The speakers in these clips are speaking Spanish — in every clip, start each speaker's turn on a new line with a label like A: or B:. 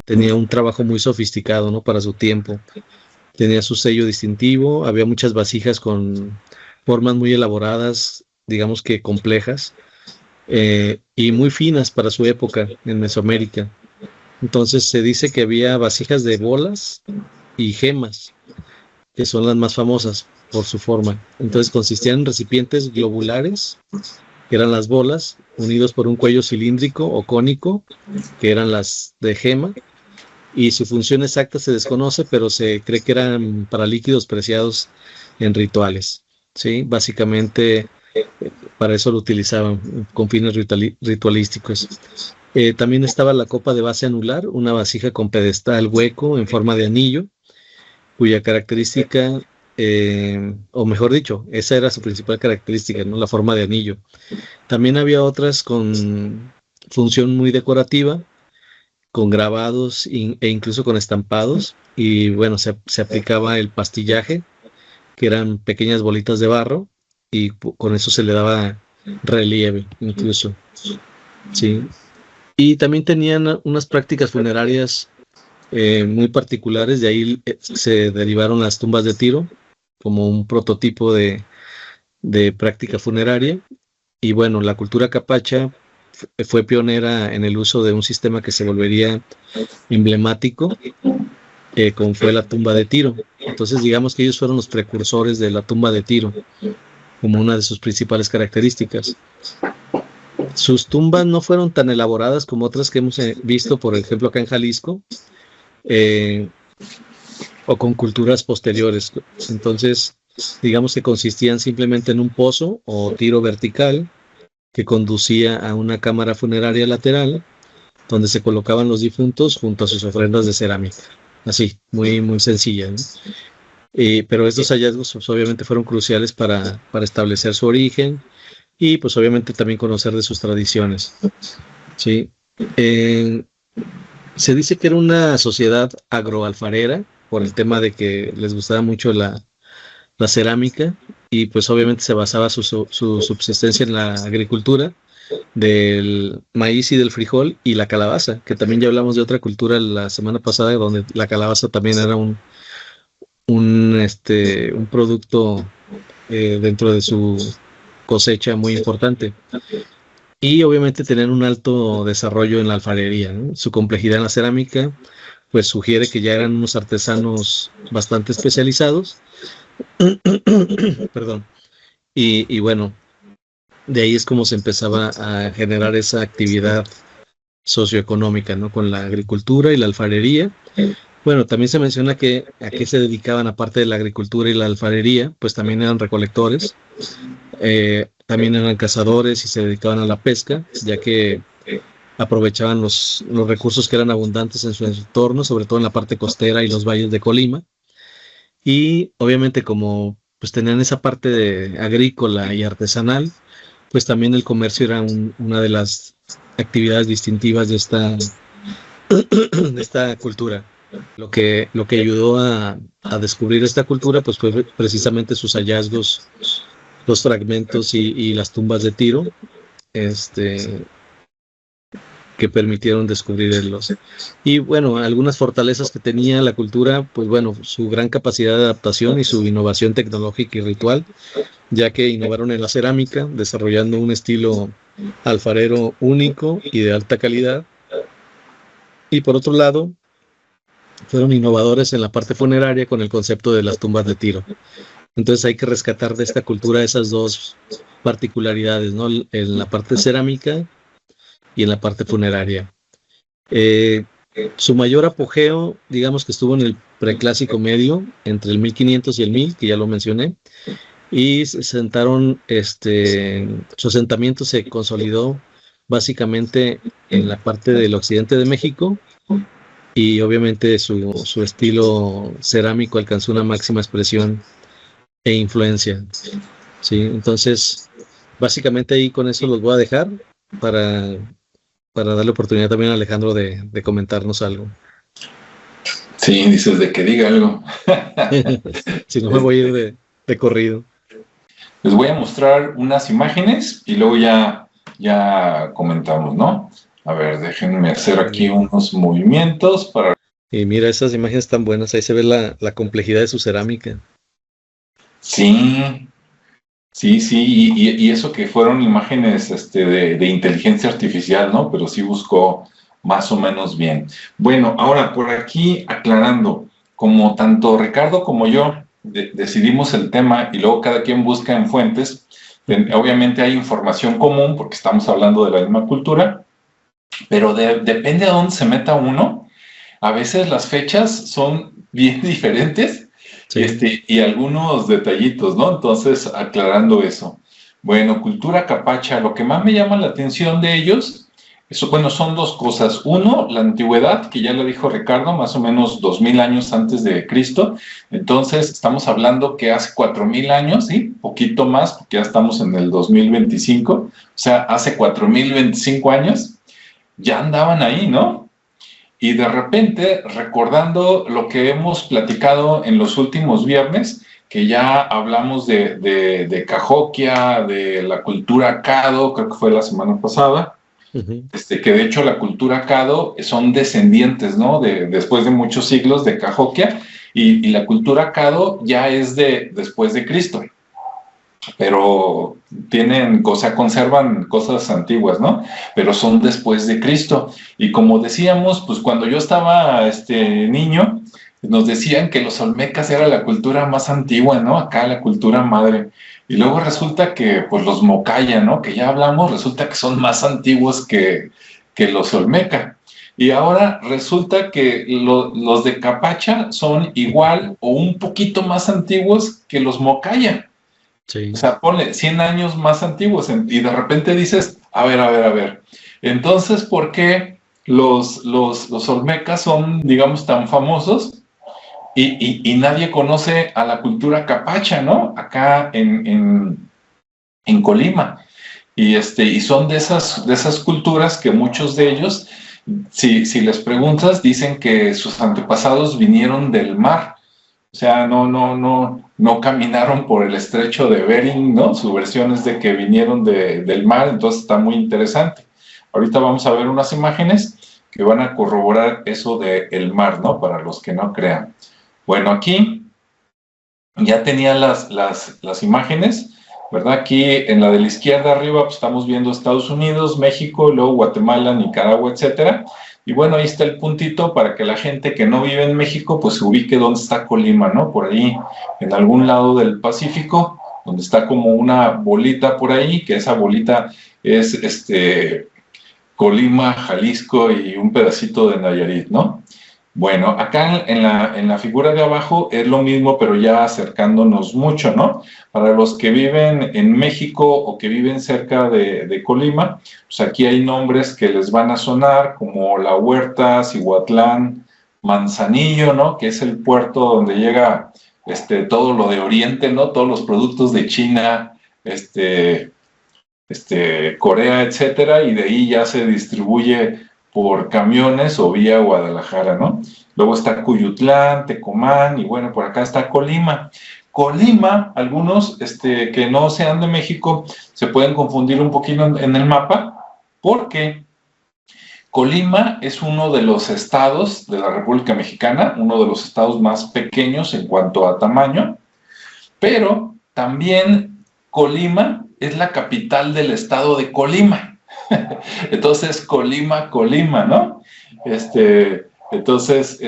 A: tenía un trabajo muy sofisticado, ¿no? Para su tiempo. Tenía su sello distintivo, había muchas vasijas con formas muy elaboradas, digamos que complejas, y muy finas para su época en Mesoamérica. Entonces se dice que había vasijas de bolas y gemas, que son las más famosas por su forma. Entonces consistían en recipientes globulares, que eran las bolas, unidos por un cuello cilíndrico o cónico, que eran las de gema, y su función exacta se desconoce, pero se cree que eran para líquidos preciados en rituales, ¿sí? Básicamente para eso lo utilizaban, con fines ritualísticos. También estaba la copa de base anular, una vasija con pedestal hueco en forma de anillo, cuya característica, o mejor dicho, esa era su principal característica, ¿no? La forma de anillo. También había otras con función muy decorativa, con grabados e incluso con estampados, y bueno, se aplicaba el pastillaje, que eran pequeñas bolitas de barro, y con eso se le daba relieve incluso, ¿sí? Y también tenían unas prácticas funerarias muy particulares, de ahí se derivaron las tumbas de Tiro como un prototipo de práctica funeraria. Y bueno, la cultura capacha fue pionera en el uso de un sistema que se volvería emblemático, como fue la tumba de Tiro. Entonces digamos que ellos fueron los precursores de la tumba de Tiro como una de sus principales características. Sus tumbas no fueron tan elaboradas como otras que hemos visto, por ejemplo, acá en Jalisco, o con culturas posteriores. Entonces, digamos que consistían simplemente en un pozo o tiro vertical que conducía a una cámara funeraria lateral, donde se colocaban los difuntos junto a sus ofrendas de cerámica. Así, muy, muy sencilla, ¿no? Pero estos hallazgos pues, obviamente fueron cruciales para establecer su origen y pues obviamente también conocer de sus tradiciones, ¿sí? Se dice que era una sociedad agroalfarera por el tema de que les gustaba mucho la cerámica, y pues obviamente se basaba su subsistencia en la agricultura del maíz y del frijol y la calabaza, que también ya hablamos de otra cultura la semana pasada, donde la calabaza también era un producto dentro de su cosecha muy importante. Y obviamente tener un alto desarrollo en la alfarería, ¿no? Su complejidad en la cerámica pues sugiere que ya eran unos artesanos bastante especializados. Perdón. Y bueno, de ahí es como se empezaba a generar esa actividad socioeconómica, ¿no? Con la agricultura y la alfarería. Bueno, también se menciona que a qué se dedicaban aparte de la agricultura y la alfarería, pues también eran recolectores, también eran cazadores y se dedicaban a la pesca, ya que aprovechaban los recursos que eran abundantes en su entorno, sobre todo en la parte costera y los valles de Colima. Y obviamente como pues tenían esa parte de agrícola y artesanal, pues también el comercio era una de las actividades distintivas de esta cultura. Lo que ayudó a descubrir esta cultura pues fue precisamente sus hallazgos, los fragmentos y las tumbas de Tiro, que permitieron descubrirlos. Y bueno, algunas fortalezas que tenía la cultura, pues bueno, su gran capacidad de adaptación y su innovación tecnológica y ritual, ya que innovaron en la cerámica, desarrollando un estilo alfarero único y de alta calidad. Y por otro lado, fueron innovadores en la parte funeraria con el concepto de las tumbas de Tiro. Entonces hay que rescatar de esta cultura esas dos particularidades, ¿no? En la parte cerámica y en la parte funeraria. Su mayor apogeo, digamos que estuvo en el preclásico medio, entre el 1500 y el 1000, que ya lo mencioné, y su asentamiento se consolidó básicamente en la parte del occidente de México, y obviamente su estilo cerámico alcanzó una máxima expresión e influencia, ¿sí? Entonces, básicamente ahí con eso los voy a dejar para darle oportunidad también a Alejandro de comentarnos algo.
B: Sí, dices de que diga algo.
A: Si no, me voy a ir de corrido.
B: Les voy a mostrar unas imágenes y luego ya comentamos, ¿no? A ver, déjenme hacer aquí unos movimientos para...
A: Y mira, esas imágenes tan buenas, ahí se ve la complejidad de su cerámica.
B: Sí, sí, sí, y eso que fueron imágenes de inteligencia artificial, ¿no? Pero sí buscó más o menos bien. Bueno, ahora por aquí aclarando, como tanto Ricardo como yo decidimos el tema y luego cada quien busca en fuentes, obviamente hay información común porque estamos hablando de la misma cultura, pero depende a dónde se meta uno. A veces las fechas son bien diferentes
A: Sí.
B: y algunos detallitos, ¿no? Entonces, aclarando eso. Bueno, cultura capacha, lo que más me llama la atención de ellos, eso, bueno, son dos cosas. Uno, la antigüedad, que ya lo dijo Ricardo, más o menos 2000 años antes de Cristo. Entonces, estamos hablando que hace 4000 años, ¿sí? Poquito más, porque ya estamos en el 2025. O sea, hace 4025 años, ya andaban ahí, ¿no? Y de repente, recordando lo que hemos platicado en los últimos viernes, que ya hablamos de Cahokia, de la cultura Caddo, creo que fue la semana pasada, que de hecho la cultura Caddo son descendientes, ¿no? Después de muchos siglos de Cahokia, y la cultura Caddo ya es después de Cristo, pero tienen, o sea, conservan cosas antiguas, ¿no? Pero son después de Cristo. Y como decíamos, pues cuando yo estaba niño, nos decían que los olmecas era la cultura más antigua, ¿no? Acá la cultura madre. Y luego resulta que, pues los mocaya, ¿no? Que ya hablamos, resulta que son más antiguos que los olmeca. Y ahora resulta que los de Capacha son igual o un poquito más antiguos que los mocaya.
A: Sí.
B: O sea, ponle 100 años más antiguos y de repente dices, a ver. Entonces, ¿por qué los olmecas son, digamos, tan famosos y nadie conoce a la cultura capacha, ¿no? Acá en Colima. Y son de esas culturas que muchos de ellos, si les preguntas, dicen que sus antepasados vinieron del mar. O sea, no caminaron por el estrecho de Bering, ¿no? Su versión es de que vinieron del mar, entonces está muy interesante. Ahorita vamos a ver unas imágenes que van a corroborar eso del mar, ¿no? Para los que no crean. Bueno, aquí ya tenía las imágenes, ¿verdad? Aquí en la de la izquierda arriba pues, estamos viendo Estados Unidos, México, luego Guatemala, Nicaragua, etcétera. Y bueno, ahí está el puntito para que la gente que no vive en México pues se ubique dónde está Colima, ¿no? Por ahí, en algún lado del Pacífico, donde está como una bolita por ahí, que esa bolita es Colima, Jalisco y un pedacito de Nayarit, ¿no? Bueno, acá en la figura de abajo es lo mismo, pero ya acercándonos mucho, ¿no? Para los que viven en México o que viven cerca de Colima, pues aquí hay nombres que les van a sonar, como La Huerta, Cihuatlán, Manzanillo, ¿no? Que es el puerto donde llega todo lo de Oriente, ¿no? Todos los productos de China, Corea, etcétera, y de ahí ya se distribuye por camiones o vía Guadalajara, ¿no? Luego está Cuyutlán, Tecomán, y bueno, por acá está Colima. Colima, algunos que no sean de México, se pueden confundir un poquito en el mapa, porque Colima es uno de los estados de la República Mexicana, uno de los estados más pequeños en cuanto a tamaño, pero también Colima es la capital del estado de Colima. Entonces, Colima, ¿no? Entonces,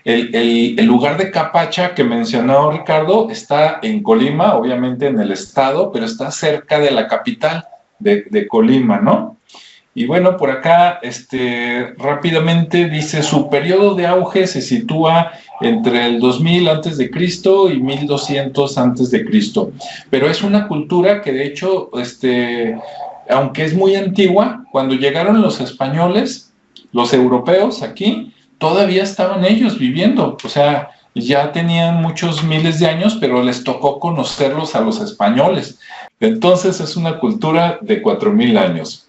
B: el lugar de Capacha que mencionó Ricardo está en Colima, obviamente en el estado, pero está cerca de la capital de Colima, ¿no? Y bueno, por acá, rápidamente dice, su periodo de auge se sitúa entre el 2000 antes de Cristo y 1200 antes de Cristo. Pero es una cultura que de hecho, aunque es muy antigua, cuando llegaron los españoles, los europeos aquí, todavía estaban ellos viviendo, o sea, ya tenían muchos miles de años, pero les tocó conocerlos a los españoles. Entonces es una cultura de 4000 años.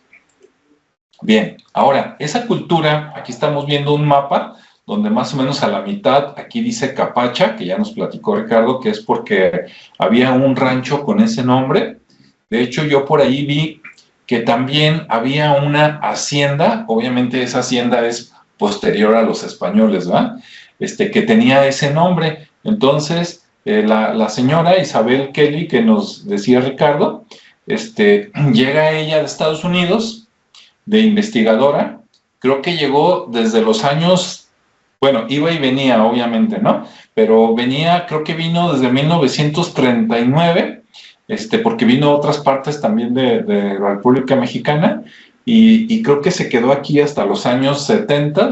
B: Bien, ahora, esa cultura, aquí estamos viendo un mapa donde más o menos a la mitad, aquí dice Capacha, que ya nos platicó Ricardo, que es porque había un rancho con ese nombre. De hecho, yo por ahí vi que también había una hacienda, obviamente esa hacienda es posterior a los españoles, ¿verdad? Que tenía ese nombre. Entonces, la señora Isabel Kelly, que nos decía Ricardo, llega ella de Estados Unidos, de investigadora, creo que llegó desde los años, bueno, iba y venía, obviamente, ¿no? Pero venía, creo que vino desde 1939, porque vino a otras partes también de la República Mexicana, y creo que se quedó aquí hasta los años 70,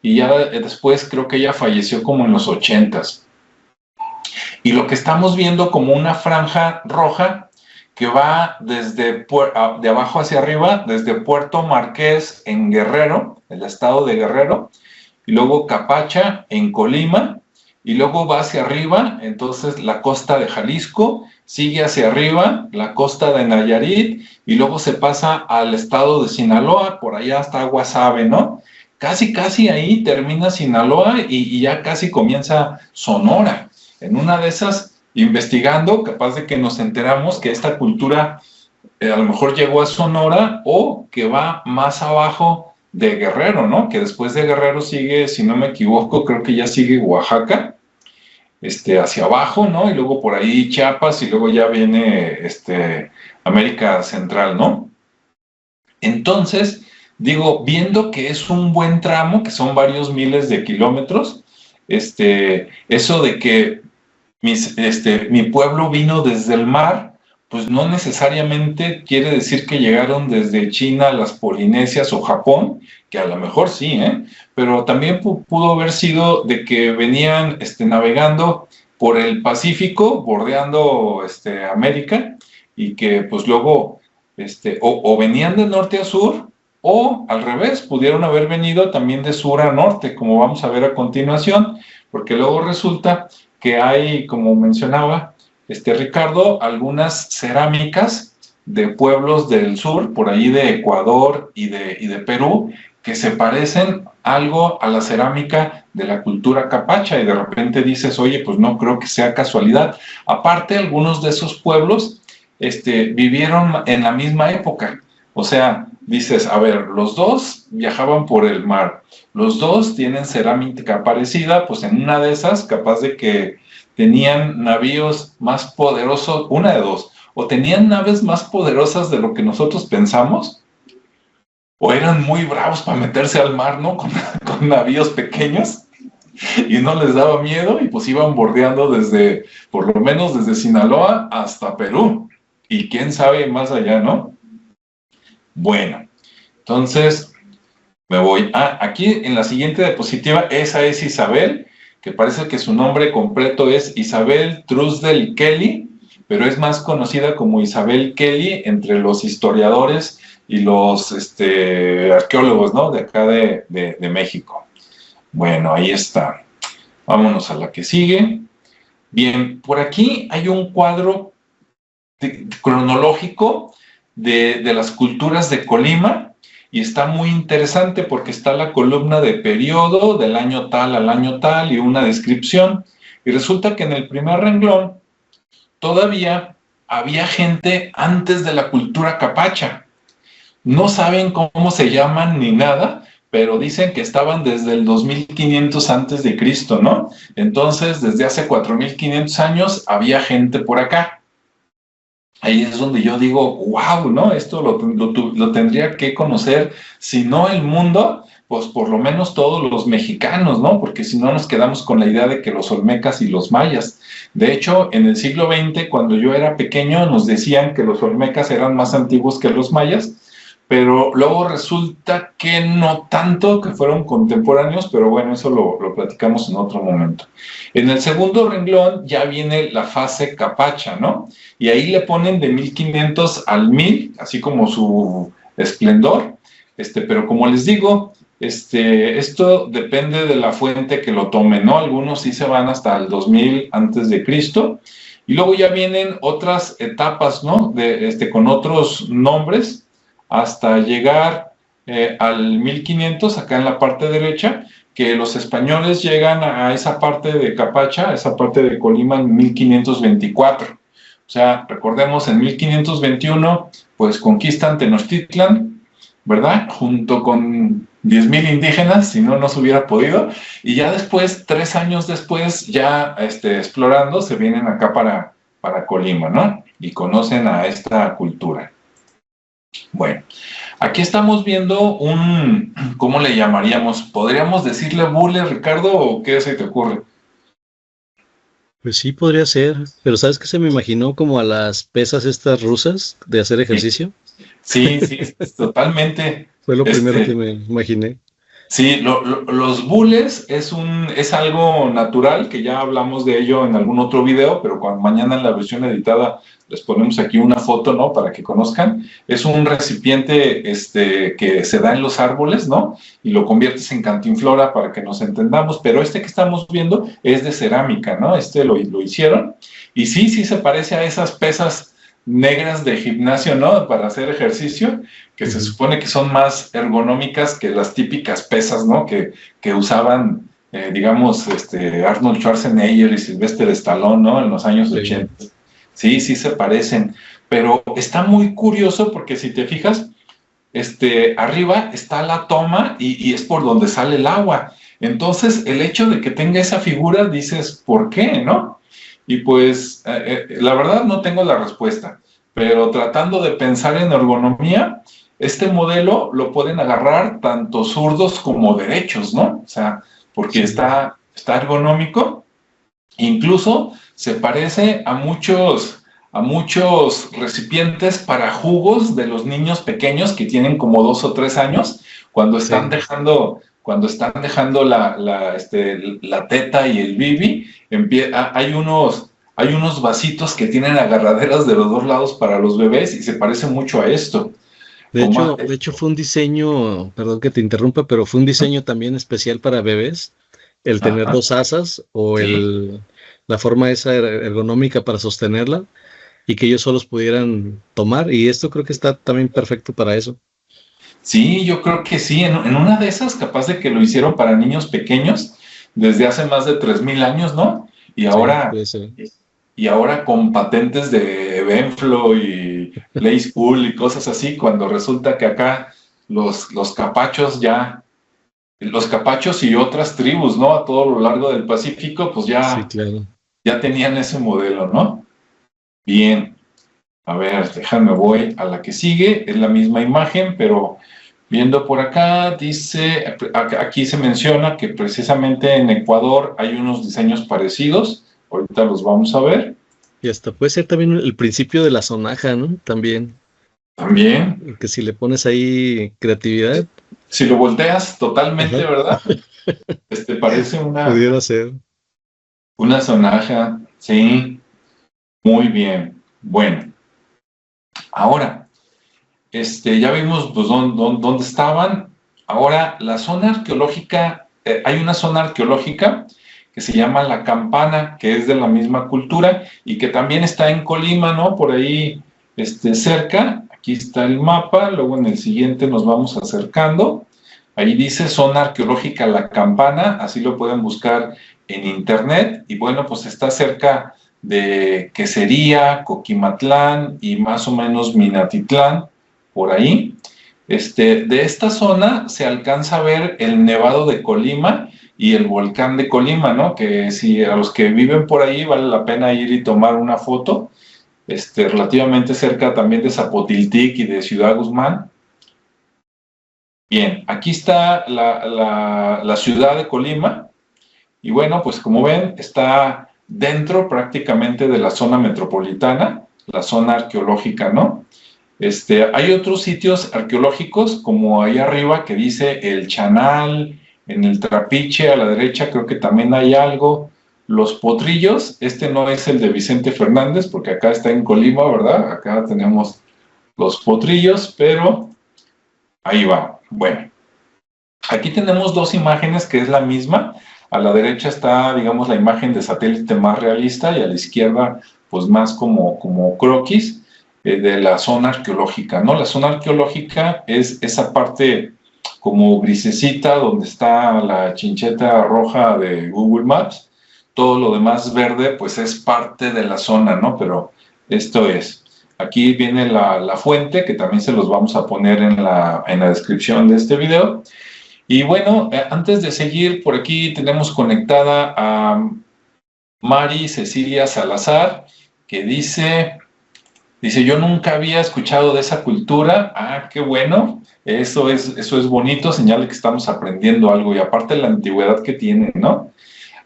B: y ya después creo que ella falleció como en los 80. Y lo que estamos viendo como una franja roja que va desde de abajo hacia arriba, desde Puerto Marqués en Guerrero, el estado de Guerrero, y luego Capacha en Colima, y luego va hacia arriba, entonces la costa de Jalisco, sigue hacia arriba, la costa de Nayarit, y luego se pasa al estado de Sinaloa, por allá hasta Guasave, ¿no? Casi ahí termina Sinaloa y ya casi comienza Sonora. En una de esas, investigando, capaz de que nos enteramos que esta cultura a lo mejor llegó a Sonora o que va más abajo de Guerrero, ¿no? Que después de Guerrero sigue, si no me equivoco, creo que ya sigue Oaxaca, hacia abajo, ¿no? Y luego por ahí Chiapas y luego ya viene América Central, ¿no? Entonces, digo, viendo que es un buen tramo, que son varios miles de kilómetros, eso de que mi pueblo vino desde el mar, pues no necesariamente quiere decir que llegaron desde China, las Polinesias o Japón, que a lo mejor sí, pero también pudo haber sido de que venían navegando por el Pacífico, bordeando América, y que pues luego o venían de norte a sur, o al revés, pudieron haber venido también de sur a norte, como vamos a ver a continuación, porque luego resulta que hay, como mencionaba Ricardo, algunas cerámicas de pueblos del sur, por ahí de Ecuador y de Perú, que se parecen algo a la cerámica de la cultura capacha, y de repente dices, oye, pues no creo que sea casualidad. Aparte, algunos de esos pueblos vivieron en la misma época, o sea, dices, a ver, los dos viajaban por el mar, los dos tienen cerámica parecida, pues en una de esas, capaz de que tenían navíos más poderosos, una de dos, o tenían naves más poderosas de lo que nosotros pensamos, o eran muy bravos para meterse al mar, ¿no? Con navíos pequeños, y no les daba miedo, y pues iban bordeando desde, por lo menos desde Sinaloa hasta Perú, y quién sabe más allá, ¿no? Bueno, entonces me voy. Aquí en la siguiente diapositiva, esa es Isabel, que parece que su nombre completo es Isabel Truesdell Kelly, pero es más conocida como Isabel Kelly entre los historiadores y los arqueólogos, ¿no? De acá de México. Bueno, ahí está. Vámonos a la que sigue. Bien, por aquí hay un cuadro cronológico de las culturas de Colima, y está muy interesante porque está la columna de periodo del año tal al año tal y una descripción, y resulta que en el primer renglón todavía había gente antes de la cultura capacha. No saben cómo se llaman ni nada, pero dicen que estaban desde el 2500 antes de Cristo, ¿no? Entonces, desde hace 4500 años había gente por acá. Ahí es donde yo digo, wow, ¿no? Esto lo tendría que conocer, si no el mundo, pues por lo menos todos los mexicanos, ¿no? Porque si no nos quedamos con la idea de que los olmecas y los mayas. De hecho, en el siglo XX, cuando yo era pequeño, nos decían que los olmecas eran más antiguos que los mayas, pero luego resulta que no tanto, que fueron contemporáneos, pero bueno, eso lo platicamos en otro momento. En el segundo renglón ya viene la fase capacha, ¿no? Y ahí le ponen de 1500 al 1000, así como su esplendor, pero como les digo, esto depende de la fuente que lo tome, ¿no? Algunos sí se van hasta el 2000 antes de Cristo, y luego ya vienen otras etapas, ¿no? Con otros nombres, hasta llegar al 1500, acá en la parte derecha, que los españoles llegan a esa parte de Capacha, a esa parte de Colima en 1524. O sea, recordemos, en 1521, pues conquistan Tenochtitlan, ¿verdad? Junto con 10,000 indígenas, si no, no se hubiera podido, y ya después, 3 años después, ya explorando, se vienen acá para Colima, ¿no? Y conocen a esta cultura. Bueno, aquí estamos viendo ¿cómo le llamaríamos? ¿Podríamos decirle bule, Ricardo, o qué se te ocurre?
A: Pues sí, podría ser, pero ¿sabes qué se me imaginó como a las pesas estas rusas de hacer ejercicio?
B: Sí, sí, totalmente.
A: Fue lo primero que me imaginé.
B: Sí, los bules es algo natural, que ya hablamos de ello en algún otro video, pero mañana en la versión editada les ponemos aquí una foto, ¿no? Para que conozcan. Es un recipiente que se da en los árboles, ¿no? Y lo conviertes en cantinflora para que nos entendamos, pero que estamos viendo es de cerámica, ¿no? Lo hicieron, y sí se parece a esas pesas negras de gimnasio, ¿no? Para hacer ejercicio, que se supone que son más ergonómicas que las típicas pesas, ¿no? Que usaban, digamos, Arnold Schwarzenegger y Sylvester Stallone, ¿no? En los años 80. Sí se parecen, pero está muy curioso porque si te fijas, arriba está la toma y es por donde sale el agua. Entonces, el hecho de que tenga esa figura, dices, ¿por qué, no? Y pues, la verdad no tengo la respuesta, pero tratando de pensar en ergonomía, este modelo lo pueden agarrar tanto zurdos como derechos, ¿no? O sea, porque está ergonómico, incluso se parece a muchos recipientes para jugos de los niños pequeños que tienen como 2 o 3 años, cuando están dejando la teta y el bibi, hay unos vasitos que tienen agarraderas de los 2 lados para los bebés y se parece mucho a esto.
A: De hecho fue un diseño, perdón que te interrumpa, pero fue un diseño también especial para bebés, el tener 2 asas o la forma esa ergonómica para sostenerla y que ellos solos pudieran tomar, y esto creo que está también perfecto para eso.
B: Sí, yo creo que sí, en una de esas, capaz de que lo hicieron para niños pequeños desde hace más de 3,000 años, ¿no? Y ahora, con patentes de Benflo y Play School y cosas así, cuando resulta que acá los capachos y otras tribus, ¿no? A todo lo largo del Pacífico, pues ya tenían ese modelo, ¿no? Bien, a ver, voy a la que sigue, es la misma imagen, pero viendo por acá, dice, aquí se menciona que precisamente en Ecuador hay unos diseños parecidos, ahorita los vamos a ver.
A: Y hasta puede ser también el principio de la sonaja, ¿no? También. Que si le pones ahí creatividad.
B: Si lo volteas totalmente, ¿verdad? Parece
A: pudiera ser
B: una sonaja, sí. Muy bien. Bueno. Ahora, ya vimos pues, dónde estaban. Ahora, la zona arqueológica, hay una zona arqueológica que se llama La Campana, que es de la misma cultura y que también está en Colima, ¿no? Por ahí cerca. Aquí está el mapa, luego en el siguiente nos vamos acercando. Ahí dice zona arqueológica La Campana, así lo pueden buscar en internet. Y bueno, pues está cerca de Quesería, Coquimatlán y más o menos Minatitlán, por ahí. De esta zona se alcanza a ver el Nevado de Colima y el volcán de Colima, ¿no? Que si a los que viven por ahí vale la pena ir y tomar una foto, relativamente cerca también de Zapotiltic y de Ciudad Guzmán. Bien, aquí está la ciudad de Colima, y bueno, pues como ven, está dentro prácticamente de la zona metropolitana, la zona arqueológica, ¿no? Hay otros sitios arqueológicos, como ahí arriba, que dice el Chanal, en el Trapiche, a la derecha creo que también hay algo. Los Potrillos, no es el de Vicente Fernández, porque acá está en Colima, ¿verdad? Acá tenemos los Potrillos, pero ahí va. Bueno, aquí tenemos 2 imágenes que es la misma. A la derecha está, digamos, la imagen de satélite más realista y a la izquierda, pues más como croquis de la zona arqueológica, ¿no? La zona arqueológica es esa parte como grisecita donde está la chincheta roja de Google Maps. Todo lo demás verde, pues es parte de la zona, ¿no? Pero esto es. Aquí viene la fuente, que también se los vamos a poner en la descripción de este video. Y bueno, antes de seguir, por aquí tenemos conectada a Mari Cecilia Salazar, que dice, yo nunca había escuchado de esa cultura. Ah, qué bueno, eso es bonito, señal de que estamos aprendiendo algo, y aparte la antigüedad que tiene, ¿no?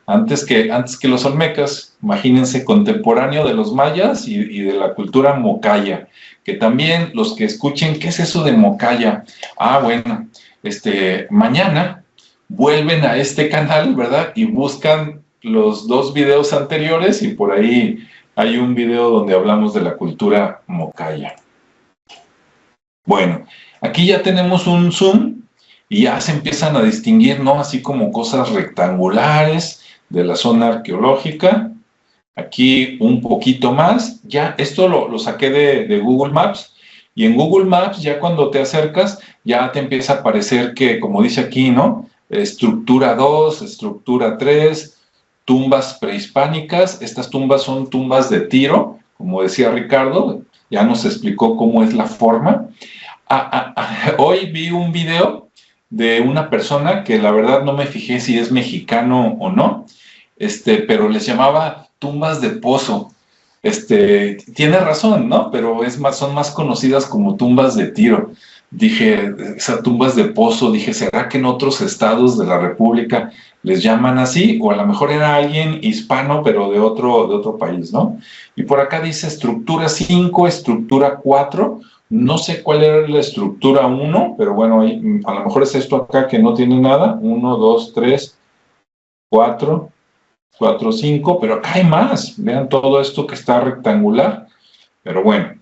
B: Antes que los olmecas, imagínense, contemporáneo de los mayas y de la cultura mocaya, que también los que escuchen, ¿qué es eso de mocaya? Ah, bueno, mañana vuelven a este canal, ¿verdad? Y buscan los 2 videos anteriores, y por ahí hay un video donde hablamos de la cultura mocaya. Bueno, aquí ya tenemos un zoom y ya se empiezan a distinguir, ¿no? Así como cosas rectangulares de la zona arqueológica. Aquí un poquito más. Ya, esto lo saqué de Google Maps. Y en Google Maps, ya cuando te acercas, ya te empieza a aparecer que, como dice aquí, ¿no? Estructura 2, estructura 3, tumbas prehispánicas. Estas tumbas son tumbas de tiro, como decía Ricardo, ya nos explicó cómo es la forma. Hoy vi un video de una persona que la verdad no me fijé si es mexicano o no, pero les llamaba tumbas de pozo. Tiene razón, ¿no? Pero son más conocidas como tumbas de tiro. Dije, esas tumbas de pozo, dije, ¿será que en otros estados de la República les llaman así? O a lo mejor era alguien hispano, pero de otro país, ¿no? Y por acá dice estructura 5, estructura 4. No sé cuál era la estructura 1, pero bueno, a lo mejor es esto acá que no tiene nada. 1, 2, 3, 4, 4, 5, pero acá hay más. Vean todo esto que está rectangular. Pero bueno.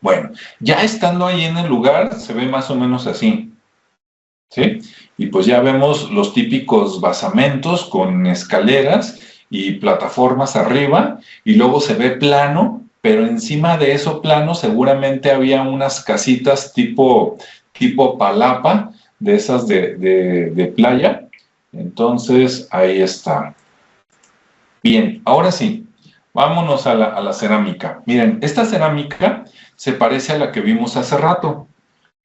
B: Bueno, ya estando ahí en el lugar, se ve más o menos así, ¿sí? Y pues ya vemos los típicos basamentos con escaleras y plataformas arriba, y luego se ve plano, pero encima de eso plano seguramente había unas casitas tipo palapa, de esas de playa. Entonces, ahí está. Bien, ahora sí, vámonos a la cerámica. Miren, esta cerámica se parece a la que vimos hace rato,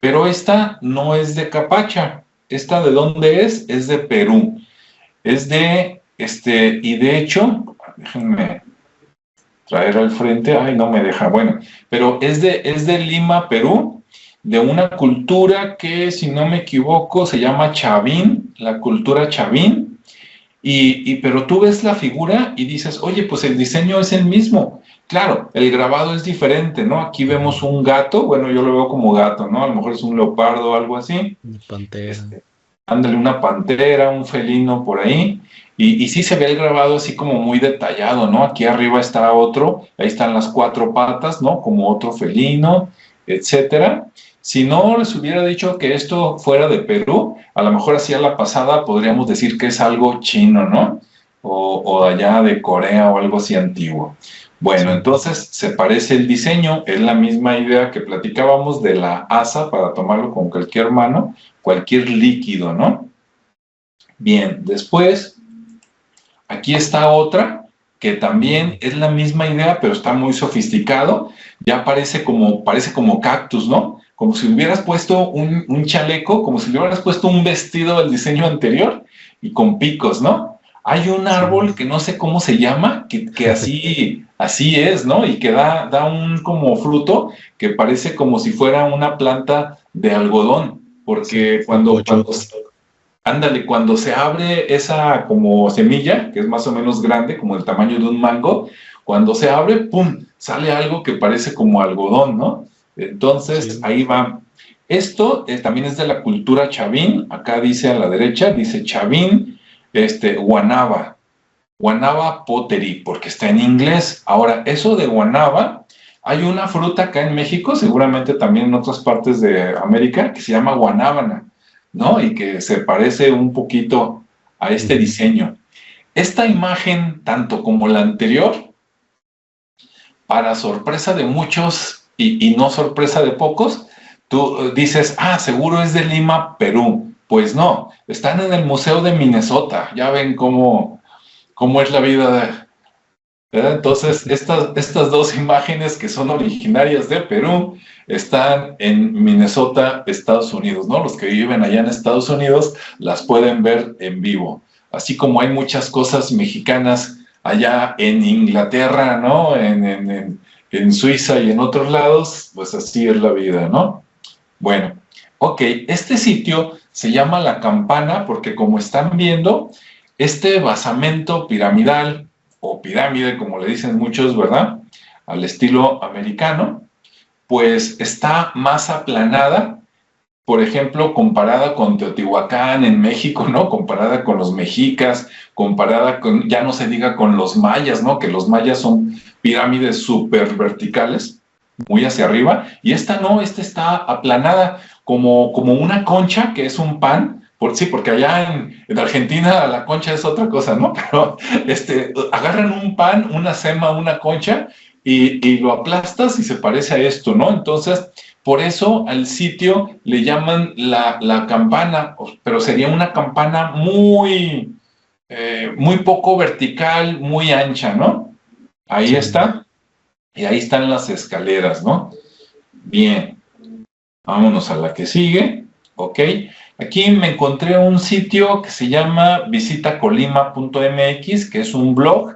B: pero esta no es de Capacha. ¿Esta de dónde es? Es de Perú. Es de, y de hecho, déjenme traer al frente, ay, no me deja, bueno, pero es de Lima, Perú, de una cultura que, si no me equivoco, se llama Chavín, la cultura Chavín. Pero tú ves la figura y dices, oye, pues el diseño es el mismo. Claro, el grabado es diferente, ¿no? Aquí vemos un gato, bueno, yo lo veo como gato, ¿no? A lo mejor es un leopardo o algo así.
A: Una pantera.
B: Ándale, una pantera, un felino por ahí. Y sí se ve el grabado así como muy detallado, ¿no? Aquí arriba está otro, ahí están las 4 patas, ¿no? Como otro felino, etcétera. Si no les hubiera dicho que esto fuera de Perú, a lo mejor así a la pasada podríamos decir que es algo chino, ¿no? O de allá de Corea o algo así antiguo. Bueno, entonces se parece el diseño, es la misma idea que platicábamos de la asa para tomarlo con cualquier mano, cualquier líquido, ¿no? Bien, después, aquí está otra que también es la misma idea, pero está muy sofisticado, ya parece como cactus, ¿no? Como si hubieras puesto un chaleco, como si le hubieras puesto un vestido del diseño anterior y con picos, ¿no? Hay un árbol que no sé cómo se llama, que así es, ¿no? Y que da un como fruto que parece como si fuera una planta de algodón, porque cuando se abre esa como semilla, que es más o menos grande, como el tamaño de un mango, cuando se abre, ¡pum!, sale algo que parece como algodón, ¿no? Entonces, sí, ahí va. Esto también es de la cultura Chavín. Acá dice a la derecha, dice Chavín, Guanaba pottery, porque está en inglés. Ahora, eso de guanaba, hay una fruta acá en México, seguramente también en otras partes de América, que se llama guanábana, ¿no? Y que se parece un poquito a este diseño. Esta imagen, tanto como la anterior, para sorpresa de muchos y no sorpresa de pocos, tú dices, seguro es de Lima, Perú. Pues no, están en el Museo de Minnesota. Ya ven cómo es la vida ¿verdad? Entonces, estas dos imágenes que son originarias de Perú están en Minnesota, Estados Unidos, ¿no? Los que viven allá en Estados Unidos las pueden ver en vivo. Así como hay muchas cosas mexicanas allá en Inglaterra, ¿no? En Suiza y en otros lados, pues así es la vida, ¿no? Bueno, ok, este sitio se llama La Campana porque como están viendo, este basamento piramidal o pirámide, como le dicen muchos, ¿verdad? Al estilo americano, pues está más aplanada, por ejemplo, comparada con Teotihuacán en México, ¿no? Comparada con los mexicas, comparada con, ya no se diga con los mayas, ¿no? Que los mayas son pirámides súper verticales, muy hacia arriba, y esta no, esta está aplanada como una concha, que es un pan, sí, porque allá en Argentina la concha es otra cosa, ¿no? Pero agarran un pan, una sema, una concha, y lo aplastas y se parece a esto, ¿no? Entonces, por eso al sitio le llaman la campana, pero sería una campana muy poco vertical, muy ancha, ¿no? Ahí
A: Sí.
B: está, y ahí están las escaleras, ¿no? Bien, vámonos a la que sigue, ¿ok? Aquí me encontré un sitio que se llama visitacolima.mx, que es un blog,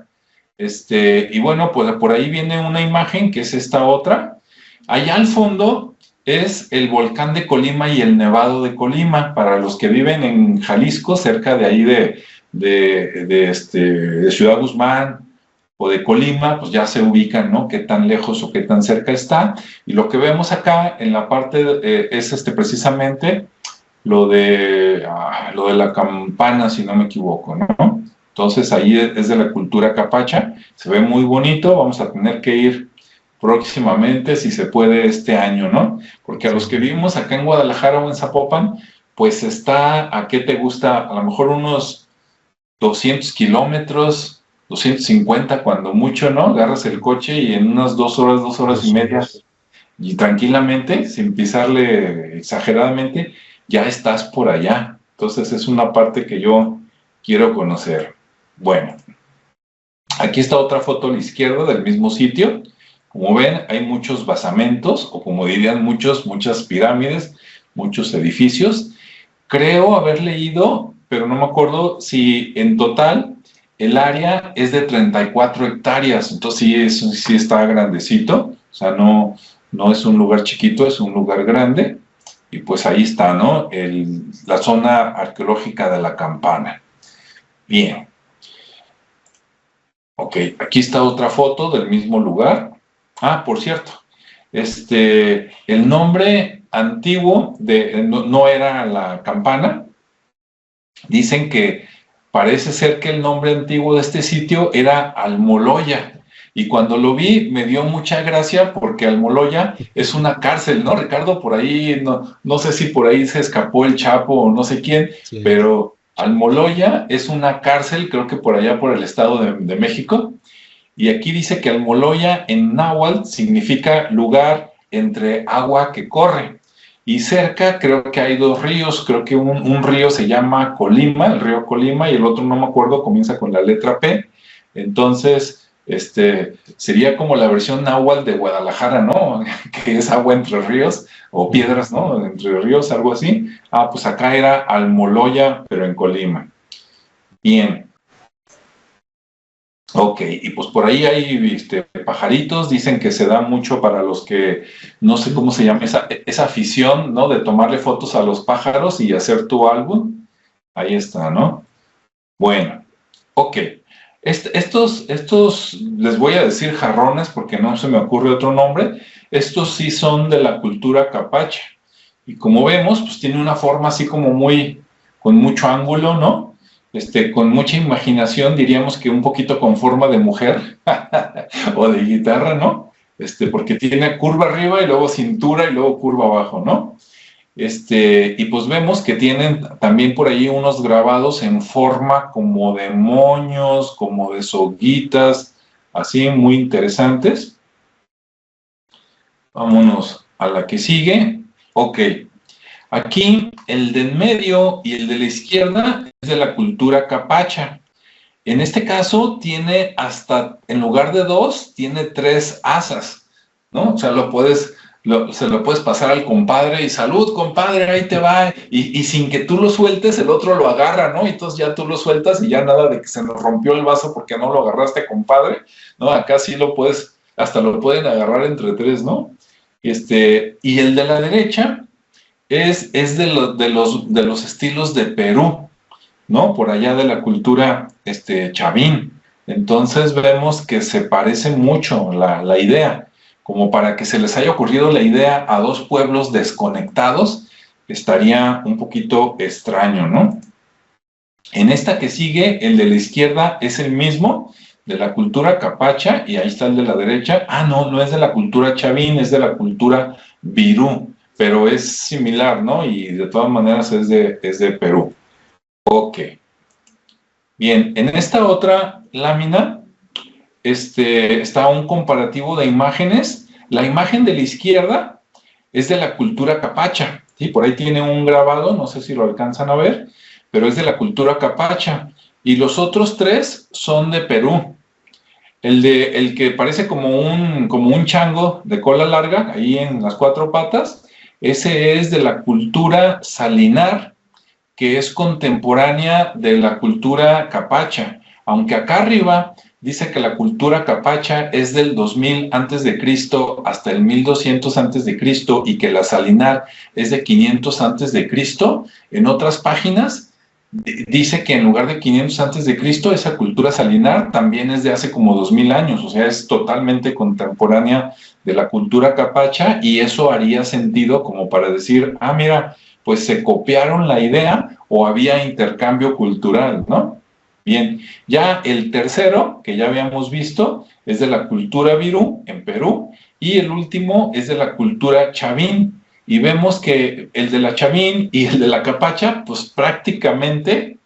B: y bueno, pues por ahí viene una imagen que es esta otra. Allá al fondo es el volcán de Colima y el Nevado de Colima. Para los que viven en Jalisco, cerca de ahí de Ciudad Guzmán o de Colima, pues ya se ubican, ¿no? Qué tan lejos o qué tan cerca está. Y lo que vemos acá en la parte es precisamente lo de la campana, si no me equivoco, ¿no? Entonces ahí es de la cultura capacha, se ve muy bonito, vamos a tener que ir próximamente, si se puede este año, ¿no? Porque a los que vivimos acá en Guadalajara o en Zapopan, pues está, ¿a qué te gusta? A lo mejor unos 200 kilómetros, 250 cuando mucho, ¿no? Agarras el coche y en unas 2 horas y media, y tranquilamente, sin pisarle exageradamente, ya estás por allá. Entonces es una parte que yo quiero conocer. Bueno, aquí está otra foto a la izquierda del mismo sitio. Como ven, hay muchos basamentos, o como dirían muchas pirámides, muchos edificios. Creo haber leído, pero no me acuerdo si en total el área es de 34 hectáreas. Entonces sí está grandecito. O sea, no es un lugar chiquito, es un lugar grande. Y pues ahí está, ¿no? La zona arqueológica de la Campana. Bien. Ok, aquí está otra foto del mismo lugar. Ah, por cierto, el nombre antiguo no era la Campana. Dicen que parece ser que el nombre antiguo de este sitio era Almoloya. Y cuando lo vi me dio mucha gracia porque Almoloya es una cárcel, ¿no, Ricardo? Por ahí, no sé si por ahí se escapó el Chapo o no sé quién,
A: Sí.
B: pero Almoloya es una cárcel, creo que por allá por el Estado de México. Y aquí dice que Almoloya en náhuatl significa lugar entre agua que corre. Y cerca creo que hay dos ríos, creo que un río se llama Colima, el río Colima, y el otro no me acuerdo, comienza con la letra P. Entonces, sería como la versión náhuatl de Guadalajara, ¿no? Que es agua entre ríos, o piedras, ¿no? Entre ríos, algo así. Ah, pues acá era Almoloya, pero en Colima. Bien. Ok, y pues por ahí hay pajaritos, dicen que se da mucho para los que, no sé cómo se llama, esa afición, ¿no? De tomarle fotos a los pájaros y hacer tu álbum. Ahí está, ¿no? Bueno, ok. Estos, les voy a decir jarrones porque no se me ocurre otro nombre. Estos sí son de la cultura capacha. Y como vemos, pues tiene una forma así como con mucho ángulo, ¿no? Con mucha imaginación, diríamos que un poquito con forma de mujer o de guitarra, ¿no? Porque tiene curva arriba y luego cintura y luego curva abajo, ¿no? Y pues vemos que tienen también por ahí unos grabados en forma como de moños, como de soguitas, así muy interesantes. Vámonos a la que sigue. Ok. Aquí el de en medio y el de la izquierda es de la cultura capacha. En este caso tiene hasta, en lugar de 2, tiene 3 asas, ¿no? O sea, se lo puedes pasar al compadre y salud, compadre, ahí te va. Y sin que tú lo sueltes, el otro lo agarra, ¿no? Y entonces ya tú lo sueltas y ya nada de que se nos rompió el vaso porque no lo agarraste, compadre, ¿no? Acá sí lo puedes, hasta lo pueden agarrar entre 3, ¿no? Y el de la derecha es de los estilos de Perú, ¿no? Por allá de la cultura chavín. Entonces vemos que se parece mucho la idea, como para que se les haya ocurrido la idea a 2 pueblos desconectados, estaría un poquito extraño, ¿no? En esta que sigue, el de la izquierda es el mismo, de la cultura capacha, y ahí está el de la derecha. Ah, no es de la cultura chavín, es de la cultura virú, pero es similar, ¿no? Y de todas maneras es de Perú. Ok. Bien, en esta otra lámina está un comparativo de imágenes. La imagen de la izquierda es de la cultura capacha, ¿sí? Por ahí tiene un grabado, no sé si lo alcanzan a ver, pero es de la cultura capacha. Y los otros 3 son de Perú. El que parece como un chango de cola larga, ahí en las 4 patas, ese es de la cultura salinar, que es contemporánea de la cultura capacha, aunque acá arriba dice que la cultura capacha es del 2000 a.C. hasta el 1200 a.C. y que la salinar es de 500 a.C., en otras páginas dice que en lugar de 500 a.C., esa cultura salinar también es de hace como 2000 años, o sea, es totalmente contemporánea de la cultura capacha, y eso haría sentido como para decir, ah, mira, pues se copiaron la idea o había intercambio cultural, ¿no? Bien, ya el tercero, que ya habíamos visto, es de la cultura virú, en Perú, y el último es de la cultura chavín. Y vemos que el de la chavín y el de la capacha, pues prácticamente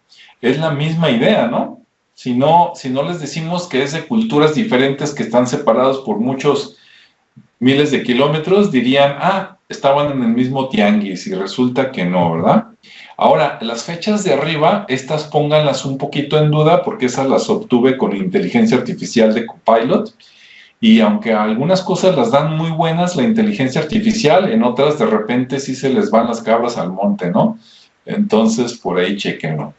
B: es la misma idea, ¿no? Si no les decimos que es de culturas diferentes que están separados por muchos miles de kilómetros, dirían, ah, estaban en el mismo tianguis, y resulta que no, ¿verdad? Ahora, las fechas de arriba, estas pónganlas un poquito en duda, porque esas las obtuve con la inteligencia artificial de Copilot, y aunque algunas cosas las dan muy buenas la inteligencia artificial, en otras de repente sí se les van las cabras al monte, ¿no? Entonces, por ahí chequenlo.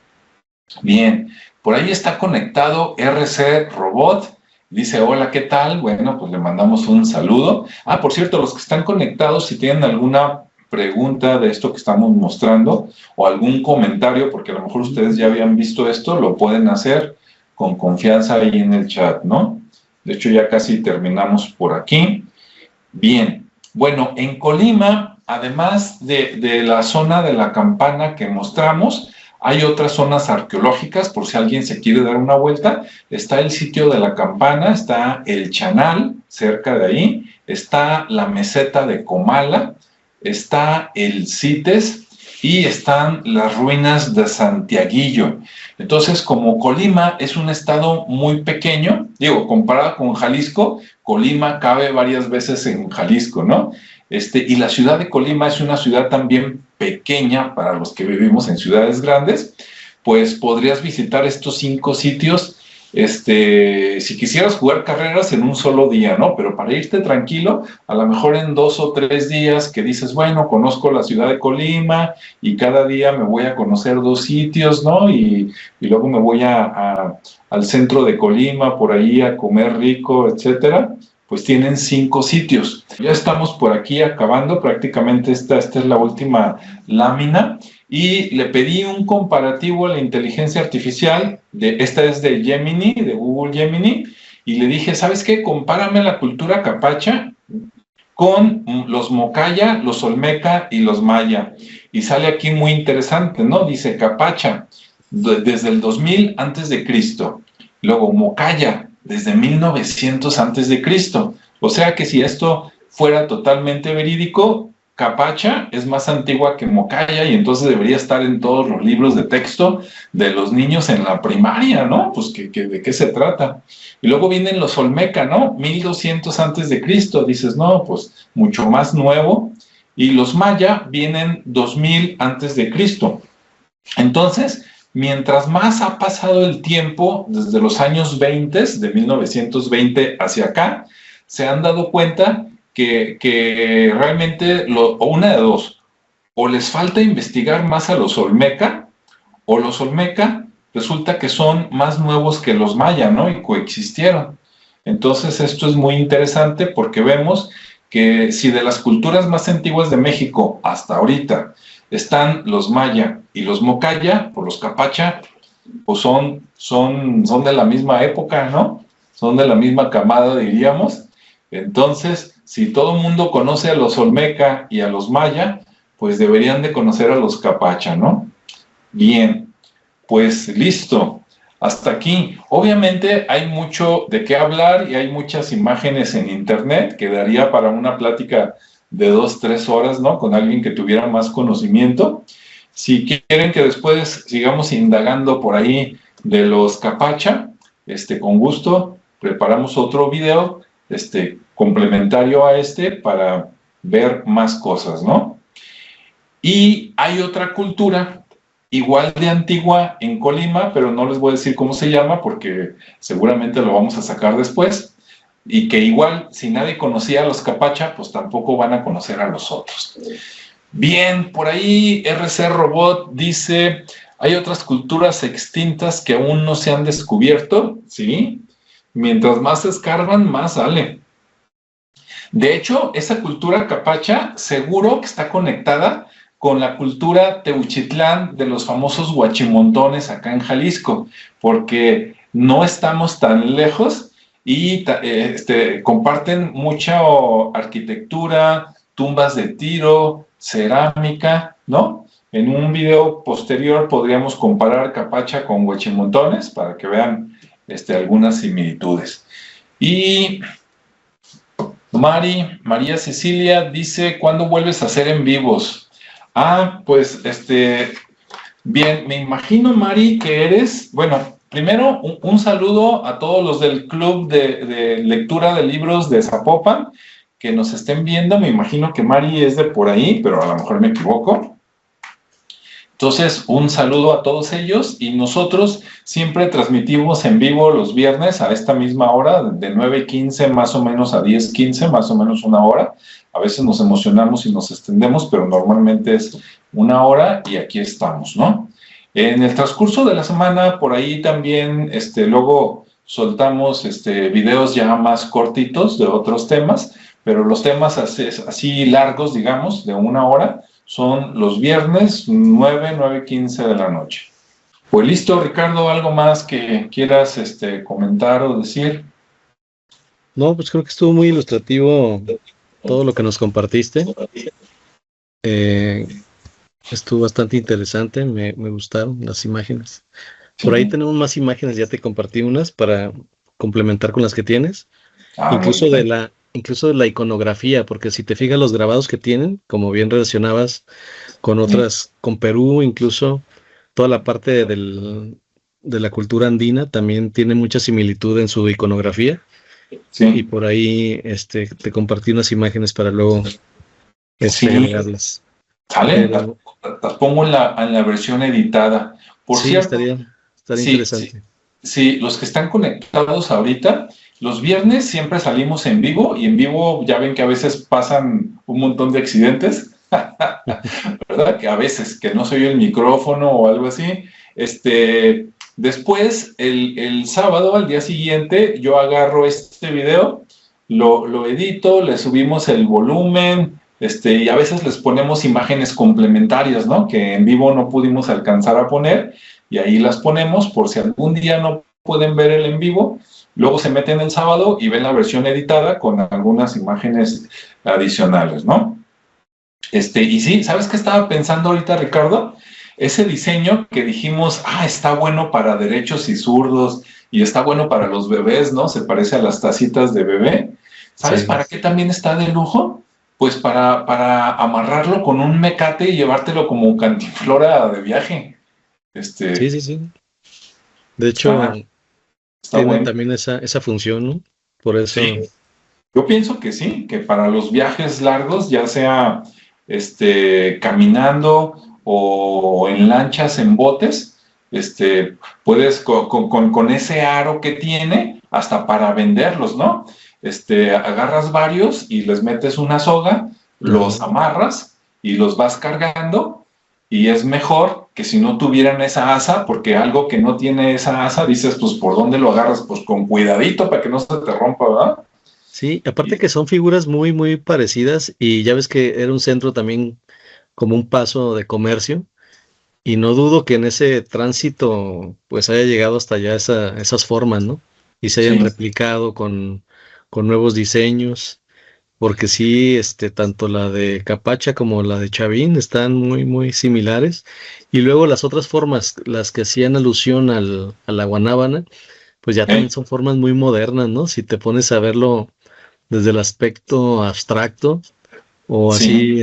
B: Bien, por ahí está conectado RC Robot. Dice, hola, ¿qué tal? Bueno, pues le mandamos un saludo. Ah, por cierto, los que están conectados, si tienen alguna pregunta de esto que estamos mostrando o algún comentario, porque a lo mejor ustedes ya habían visto esto, lo pueden hacer con confianza ahí en el chat, ¿no? De hecho, ya casi terminamos por aquí. Bien, bueno, en Colima, además de la zona de la campana que mostramos, hay otras zonas arqueológicas, por si alguien se quiere dar una vuelta. Está el sitio de la campana, está el Chanal, cerca de ahí, está la meseta de Comala, está el CITES y están las ruinas de Santiaguillo. Entonces, como Colima es un estado muy pequeño, digo, comparado con Jalisco, Colima cabe varias veces en Jalisco, ¿no? Y la ciudad de Colima es una ciudad también pequeña para los que vivimos en ciudades grandes, pues podrías visitar estos 5 sitios, si quisieras jugar carreras en un solo día, ¿no? Pero para irte tranquilo, a lo mejor en 2 o 3 días que dices, bueno, conozco la ciudad de Colima y cada día me voy a conocer 2 sitios, ¿no? Y luego me voy al centro de Colima, por ahí a comer rico, etcétera. Pues tienen 5 sitios. Ya estamos por aquí acabando, prácticamente esta es la última lámina, y le pedí un comparativo a la inteligencia artificial, esta es de Gemini, de Google Gemini, y le dije, ¿sabes qué? Compárame la cultura capacha con los Mocaya, los Olmeca y los Maya, y sale aquí muy interesante, ¿no? Dice capacha, desde el 2000 a.C., luego Mocaya, desde 1900 a.C. O sea que si esto fuera totalmente verídico, capacha es más antigua que Mocaya y entonces debería estar en todos los libros de texto de los niños en la primaria, ¿no? Pues ¿de qué se trata? Y luego vienen los Olmeca, ¿no? 1200 a.C. Dices, no, pues mucho más nuevo. Y los Maya vienen 2000 a.C. Entonces, mientras más ha pasado el tiempo, desde los años 20, de 1920 hacia acá, se han dado cuenta que realmente, una de dos, o les falta investigar más a los Olmeca, o los Olmeca resulta que son más nuevos que los Maya, ¿no? Y coexistieron. Entonces esto es muy interesante porque vemos que si de las culturas más antiguas de México hasta ahorita están los Maya y los Mocaya, o los Capacha, pues son de la misma época, ¿no? Son de la misma camada, diríamos. Entonces, si todo el mundo conoce a los Olmeca y a los Maya, pues deberían de conocer a los Capacha, ¿no? Bien, pues listo. Hasta aquí. Obviamente hay mucho de qué hablar y hay muchas imágenes en internet que daría para una plática de 2-3 horas, ¿no? Con alguien que tuviera más conocimiento. Si quieren que después sigamos indagando por ahí de los Capacha, con gusto preparamos otro video, complementario a para ver más cosas, ¿no? Y hay otra cultura igual de antigua en Colima, pero no les voy a decir cómo se llama porque seguramente lo vamos a sacar después, y que igual, si nadie conocía a los Capacha, pues tampoco van a conocer a los otros. Bien, por ahí RC Robot dice, hay otras culturas extintas que aún no se han descubierto, ¿sí? Mientras más escarban, más sale. De hecho, esa cultura Capacha seguro que está conectada con la cultura Teuchitlán de los famosos huachimontones acá en Jalisco, porque no estamos tan lejos y comparten mucha arquitectura, tumbas de tiro, cerámica, ¿no? En un video posterior podríamos comparar Capacha con huachimontones para que vean algunas similitudes. Y María Cecilia dice, ¿cuándo vuelves a hacer en vivos? Pues, bien, me imagino, Mari, que eres, bueno, primero, un saludo a todos los del Club de Lectura de Libros de Zapopan, que nos estén viendo. Me imagino que Mari es de por ahí, pero a lo mejor me equivoco. Entonces, un saludo a todos ellos, y nosotros siempre transmitimos en vivo los viernes a esta misma hora, de 9:15 más o menos a 10:15, más o menos una hora. A veces nos emocionamos y nos extendemos, pero normalmente es una hora y aquí estamos, ¿no? En el transcurso de la semana, por ahí también, luego soltamos videos ya más cortitos de otros temas, pero los temas así largos, digamos, de una hora, son los viernes 9:15 de la noche. Pues listo, Ricardo, ¿algo más que quieras comentar o decir?
A: No, pues creo que estuvo muy ilustrativo todo lo que nos compartiste. Estuvo bastante interesante, me gustaron las imágenes. Por ahí tenemos más imágenes, ya te compartí unas para complementar con las que tienes. Incluso de la iconografía, porque si te fijas los grabados que tienen, como bien relacionabas con otras, con Perú, incluso toda la parte de la cultura andina también tiene mucha similitud en su iconografía. Sí. Y por ahí te compartí unas imágenes para luego agregarlas.
B: ¿Sale? Las pongo en la versión editada. Por cierto,
A: estaría interesante.
B: Sí, los que están conectados ahorita, los viernes siempre salimos en vivo, y en vivo ya ven que a veces pasan un montón de accidentes, ¿verdad? Que a veces que no se oye el micrófono o algo así. Después, el sábado, al día siguiente, yo agarro este video, lo edito, le subimos el volumen, y a veces les ponemos imágenes complementarias, ¿no? Que en vivo no pudimos alcanzar a poner, y ahí las ponemos por si algún día no pueden ver el en vivo. Luego se meten el sábado y ven la versión editada con algunas imágenes adicionales, ¿no? Y sí, ¿sabes qué estaba pensando ahorita, Ricardo? Ese diseño que dijimos, está bueno para derechos y zurdos, y está bueno para los bebés, ¿no? Se parece a las tacitas de bebé. ¿Sabes para qué también está de lujo? Pues para amarrarlo con un mecate y llevártelo como cantinflora de viaje.
A: Sí. De hecho, tiene bueno también esa función, ¿no? Por eso.
B: Sí. Yo pienso que sí, que para los viajes largos, ya sea caminando o en lanchas, en botes, puedes con ese aro que tiene, hasta para venderlos, ¿no? Agarras varios y les metes una soga, los amarras y los vas cargando, y es mejor que si no tuvieran esa asa, porque algo que no tiene esa asa, dices, pues, ¿por dónde lo agarras? Pues con cuidadito para que no se te rompa, ¿verdad?
A: Sí, aparte que son figuras muy, muy parecidas y ya ves que era un centro también como un paso de comercio y no dudo que en ese tránsito pues haya llegado hasta allá esas formas, ¿no? Y se hayan
B: Sí,
A: replicado con nuevos diseños, porque sí, tanto la de Capacha como la de Chavín están muy, muy similares. Y luego las otras formas, las que hacían alusión a la guanábana, pues ya también son formas muy modernas, ¿no? Si te pones a verlo desde el aspecto abstracto o
B: sí,
A: así,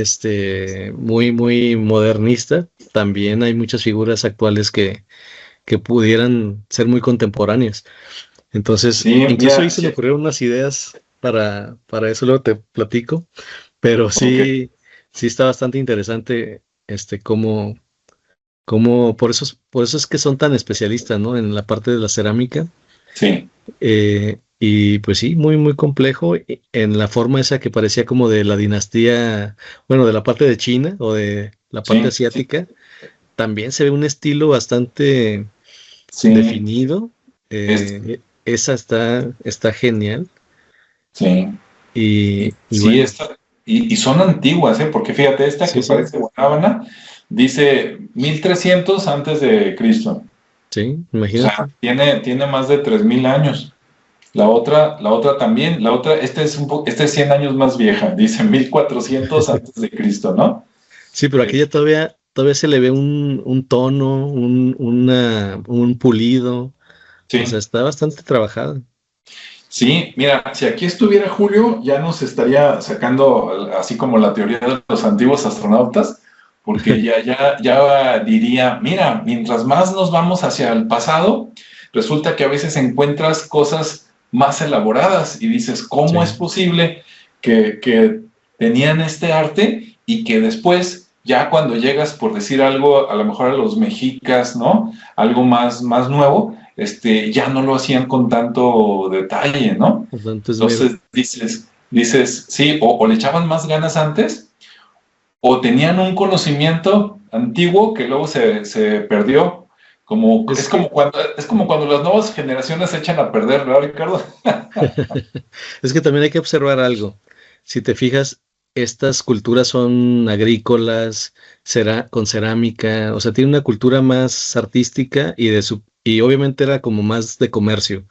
A: muy, muy modernista, también hay muchas figuras actuales que pudieran ser muy contemporáneas. Entonces,
B: sí,
A: incluso ahí
B: mira,
A: se me
B: sí,
A: ocurrieron unas ideas para eso, luego te platico, pero
B: ok,
A: sí, sí está bastante interesante, por eso es que son tan especialistas, ¿no? En la parte de la cerámica.
B: sí,
A: Y pues sí, muy, muy complejo en la forma esa que parecía como de la dinastía, bueno, de la parte de China o de la parte
B: sí,
A: asiática. También se ve un estilo bastante
B: sí,
A: definido.
B: es,
A: Esa está genial.
B: sí.
A: Y
B: Sí,
A: bueno,
B: y son antiguas, ¿eh? Porque fíjate, esta
A: sí,
B: que
A: sí,
B: parece guanábana dice 1300 antes de Cristo.
A: sí,
B: O sea,
A: imagínate.
B: tiene más de 3000 años. La otra también, esta es 100 años más vieja, dice 1400 antes de Cristo, ¿no?
A: Sí, pero
B: Eh,
A: aquella todavía se le ve un tono, un pulido. O sea,
B: sí,
A: está bastante trabajada.
B: sí, mira, si aquí estuviera Julio, ya nos estaría sacando así como la teoría de los antiguos astronautas, porque ya diría, mira, mientras más nos vamos hacia el pasado, resulta que a veces encuentras cosas más elaboradas y dices, ¿cómo es
A: Sí.
B: posible que tenían este arte y que después, ya cuando llegas, por decir algo, a lo mejor a los mexicas, ¿no? Algo más nuevo, ya no lo hacían con tanto detalle, ¿no?
A: Por tanto, esmero.
B: Entonces dices, sí, o le echaban más ganas antes, o tenían un conocimiento antiguo que luego se perdió.
A: Es que,
B: Es como cuando las nuevas generaciones se echan a perder, ¿verdad, Ricardo?
A: es que también hay que observar algo. Si te fijas, estas culturas son agrícolas, con cerámica, o sea, tiene una cultura más artística y obviamente era como más de comercio,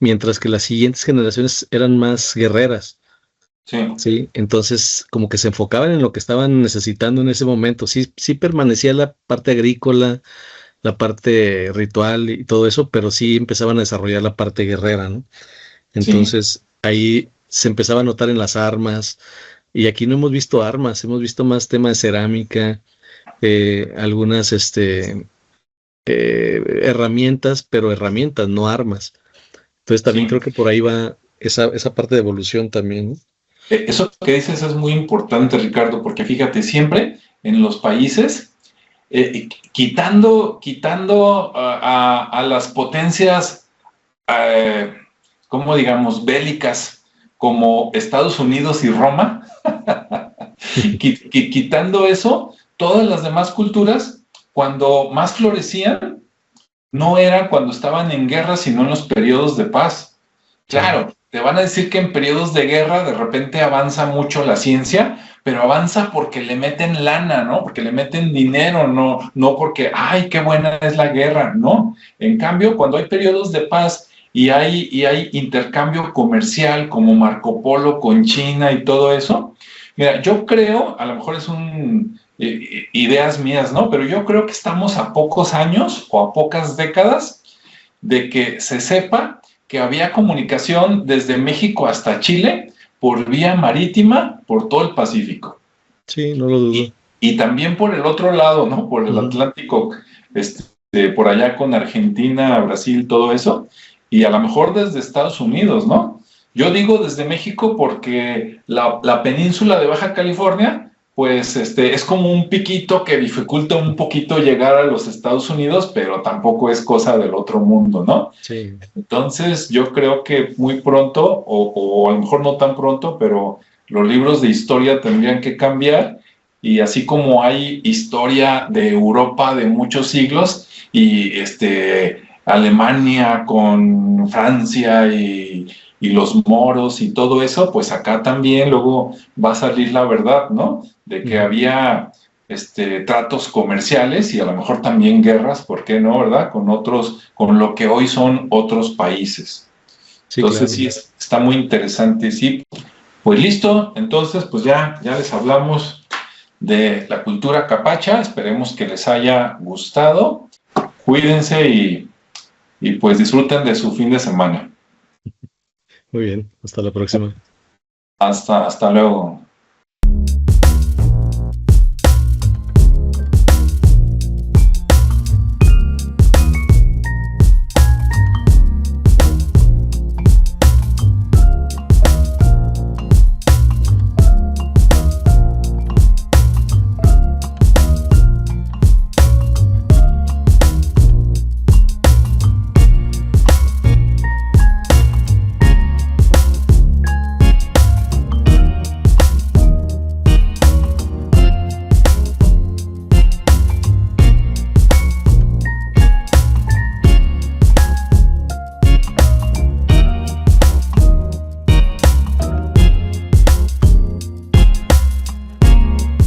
A: mientras que las siguientes generaciones eran más guerreras,
B: Sí,
A: ¿sí? Entonces, como que se enfocaban en lo que estaban necesitando en ese momento. Sí, sí permanecía la parte agrícola, la parte ritual y todo eso, pero sí empezaban a desarrollar la parte guerrera, ¿no?
B: sí,
A: Entonces ahí se empezaba a notar en las armas, y aquí no hemos visto armas, hemos visto más tema de cerámica, algunas herramientas, pero herramientas, no armas. Entonces también
B: sí.
A: creo que por ahí va esa parte de evolución también, ¿no?
B: Eso que dices es muy importante, Ricardo, porque fíjate, siempre en los países, quitando a las potencias, eh, ¿cómo digamos?, bélicas, como Estados Unidos y Roma, quitando eso, todas las demás culturas, cuando más florecían, no era cuando estaban en guerra, sino en los periodos de paz.
A: Sí,
B: Claro, te van a decir que en periodos de guerra de repente avanza mucho la ciencia, pero avanza porque le meten lana, ¿no? Porque le meten dinero, no porque, ay, qué buena es la guerra, no. En cambio, cuando hay periodos de paz y hay intercambio comercial como Marco Polo con China y todo eso, mira, yo creo, a lo mejor ideas mías, ¿no? Pero yo creo que estamos a pocos años o a pocas décadas de que se sepa que había comunicación desde México hasta Chile por vía marítima por todo el Pacífico.
A: sí, no lo dudo.
B: Y también por el otro lado, ¿no? Por el
A: Ujú.
B: Atlántico, por allá con Argentina, Brasil, todo eso. Y a lo mejor desde Estados Unidos, ¿no? Yo digo desde México porque la península de Baja California, pues es como un piquito que dificulta un poquito llegar a los Estados Unidos, pero tampoco es cosa del otro mundo, ¿no?
A: Sí.
B: Entonces, yo creo que muy pronto, o a lo mejor no tan pronto, pero los libros de historia tendrían que cambiar, y así como hay historia de Europa de muchos siglos, y Alemania con Francia y los moros y todo eso, pues acá también luego va a salir la verdad, ¿no? De que había tratos comerciales y a lo mejor también guerras, ¿por qué no, verdad? Con otros, con lo que hoy son otros países.
A: Sí,
B: Entonces
A: claro.
B: sí, está muy interesante, sí. Pues listo, entonces pues ya les hablamos de la cultura capacha, esperemos que les haya gustado, cuídense y pues disfruten de su fin de semana.
A: Muy bien, hasta la próxima.
B: Hasta luego.